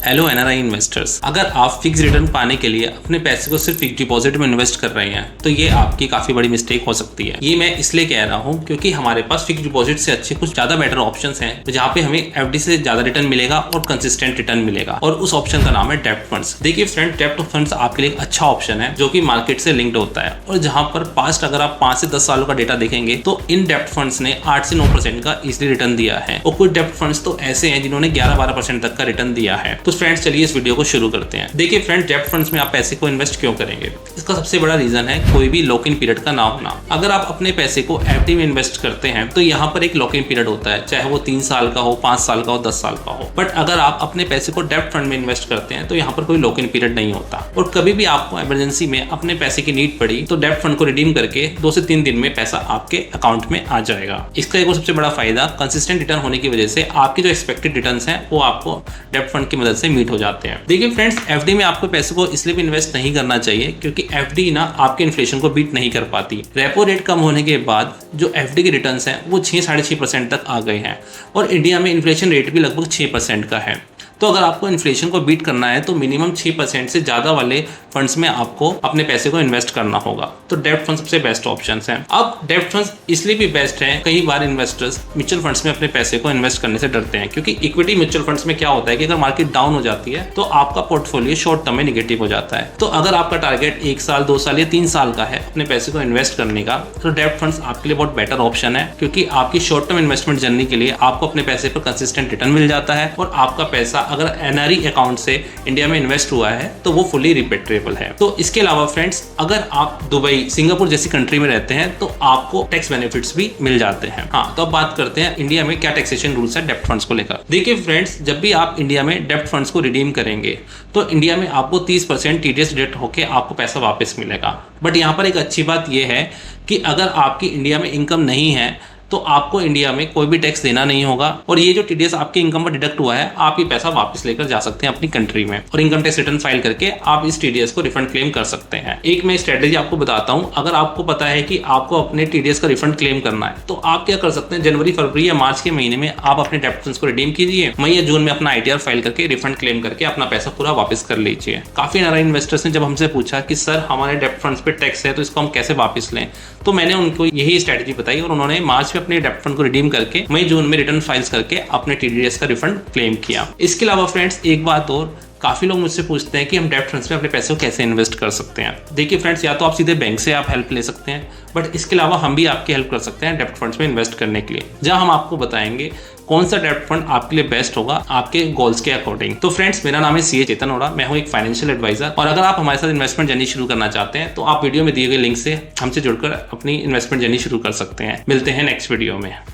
Hello NRI investors, अगर आप fix return पाने के लिए अपने पैसे को सिर्फ फिक्स डिपॉजिट में इन्वेस्ट कर रहे हैं तो ये आपकी काफी बड़ी मिस्टेक हो सकती है। ये मैं इसलिए कह रहा हूँ क्योंकि हमारे पास फिक्स डिपॉजिट से अच्छे कुछ ज्यादा बेटर ऑप्शंस हैं जहाँ पे हमें एफडी से ज्यादा रिटर्न मिलेगा और कंसिस्टेंट रिटर्न मिलेगा, और उस ऑप्शन का नाम है डेब्ट फंड्स। देखिए फ्रेंड, डेब्ट फंड्स आपके लिए एक अच्छा ऑप्शन है जो कि मार्केट से लिंक्ड होता है, और जहाँ पर पास्ट अगर आप 5 से 10 सालों का डेटा देखेंगे तो इन डेब्ट फंड्स ने 8 से 9% का इजिली रिटर्न दिया है, और कुछ डेब्ट फंड्स तो ऐसे हैं जिन्होंने 11-12% तक का रिटर्न दिया है। तो फ्रेंड्स चलिए इस वीडियो को शुरू करते हैं। देखिए फ्रेंड, डेब्ट फंड्स में आप पैसे को इन्वेस्ट क्यों करेंगे? इसका सबसे बड़ा रीजन है कोई भी लॉक इन पीरियड का ना होना। अगर आप अपने पैसे को एफडी में इन्वेस्ट करते हैं तो यहाँ पर एक लॉक इन पीरियड होता है, चाहे वो 3 साल का हो, 5 साल का हो, 10 साल का हो। बट अगर आप अपने पैसे को डेब्ट फंड में इन्वेस्ट करते हैं तो यहाँ पर कोई लॉक इन पीरियड नहीं होता, और कभी भी आपको इमरजेंसी में अपने पैसे की नीड पड़ी तो डेब्ट फंड को रिडीम करके 2 से 3 दिन में पैसा आपके अकाउंट में आ जाएगा। इसका एक और सबसे बड़ा फायदा कंसिस्टेंट रिटर्न होने की वजह से आपके जो एक्सपेक्टेड रिटर्न्स हैं वो आपको डेब्ट फंड की मदद से मीट हो जाते हैं। देखिए फ्रेंड्स, एफडी में आपको पैसे को इसलिए भी इन्वेस्ट नहीं करना चाहिए क्योंकि एफडी ना आपके इन्फ्लेशन को बीट नहीं कर पाती। रेपो रेट कम होने के बाद जो एफडी के रिटर्न्स हैं वो 6-6.5% तक आ गए हैं, और इंडिया में इन्फ्लेशन रेट भी लगभग 6% का है। तो अगर आपको इन्फ्लेशन को बीट करना है तो मिनिमम 6% से ज़्यादा वाले फंड्स में आपको अपने पैसे को इन्वेस्ट करना होगा। तो डेब्ट फंड सबसे बेस्ट ऑप्शन है। अब डेब्ट फंड्स इसलिए भी बेस्ट हैं, कई बार इन्वेस्टर्स म्यूचुअल फंड्स में अपने पैसे को इन्वेस्ट करने से डरते हैं, क्योंकि इक्विटी म्यूचुअल फंड्स में क्या होता है कि अगर मार्केट डाउन हो जाती है तो आपका पोर्टफोलियो शॉर्ट टर्म में निगेटिव हो जाता है। तो अगर आपका टारगेट 1 साल, 2 साल या 3 साल का है अपने पैसे को इन्वेस्ट करने का, तो डेब्ट फंड्स आपके लिए बहुत बेटर ऑप्शन है, क्योंकि आपकी शॉर्ट टर्म इन्वेस्टमेंट जर्नी के लिए आपको अपने पैसे पर कंसिस्टेंट रिटर्न मिल जाता है, और आपका पैसा अगर एनआरई अकाउंट से इंडिया में इन्वेस्ट हुआ है तो वो फुली रिपेट्रिएबल है। तो इसके अलावा फ्रेंड्स, अगर आप दुबई, सिंगापुर जैसी कंट्री में रहते हैं तो आपको टैक्स बेनिफिट्स भी मिल जाते हैं। हाँ, तो अब बात करते हैं इंडिया में क्या टैक्सेशन रूल्स है डेब्ट फंड्स को लेकर। देखिए फ्रेंड्स, जब भी आप इंडिया में डेब्ट फंड्स को रिडीम करेंगे तो इंडिया में आपको 30% टीडीएस डिडक्ट होकर आपको पैसा वापस मिलेगा। बट यहाँ पर एक अच्छी बात यह है कि अगर आपकी इंडिया में इनकम नहीं है तो आपको इंडिया में कोई भी टैक्स देना नहीं होगा, और ये जो टीडीएस आपके इनकम पर डिडक्ट हुआ है आप ये पैसा वापस लेकर जा सकते हैं अपनी कंट्री में, और इनकम टैक्स रिटर्न फाइल करके आप इस टीडीएस को रिफंड क्लेम कर सकते हैं। एक मैं स्ट्रेटेजी आपको बताता हूं। अगर आपको पता है कि आपको अपने टीडीएस का रिफंड क्लेम करना है तो आप क्या कर सकते हैं, जनवरी, फरवरी या मार्च के महीने में आप अपने डेब्ट फंड्स को रिडीम कीजिए, मई या जून में अपना आईटीआर फाइल करके रिफंड क्लेम करके अपना पैसा पूरा वापस कर लीजिए। काफी एनआरआई इन्वेस्टर्स ने जब हमसे पूछा कि सर हमारे डेब्ट फंड्स पे टैक्स है तो इसको हम कैसे वापस लें, तो मैंने उनको यही स्ट्रेटेजी बताई, और उन्होंने मार्च में अपने डेब्ट फंड को रिडीम करके मई जून में रिटर्न फाइल्स करके अपने टीडीएस का रिफंड क्लेम किया। इसके अलावा फ्रेंड्स, एक बात और, काफी लोग मुझसे पूछते हैं कि हम डेब्ट फंड्स में अपने पैसे को कैसे इन्वेस्ट कर सकते हैं। देखिए फ्रेंड्स, या तो आप सीधे बैंक से आप हेल्प ले सकते हैं, बट इसके अलावा हम भी आपकी हेल्प कर सकते हैं डेब्ट फंड्स में इन्वेस्ट करने के लिए, जहां हम आपको बताएंगे कौन सा डेब्ट फंड आपके लिए बेस्ट होगा आपके गोल्स के अकॉर्डिंग। तो फ्रेंड्स, मेरा नाम है सीए चेतन अरोड़ा, मैं हूं एक फाइनेंशियल एडवाइजर, और अगर आप हमारे साथ इन्वेस्टमेंट जर्नी शुरू करना चाहते हैं तो आप वीडियो में दिए गए लिंक से हमसे जुड़कर अपनी इन्वेस्टमेंट जर्नी शुरू कर सकते हैं। मिलते हैं नेक्स्ट वीडियो में।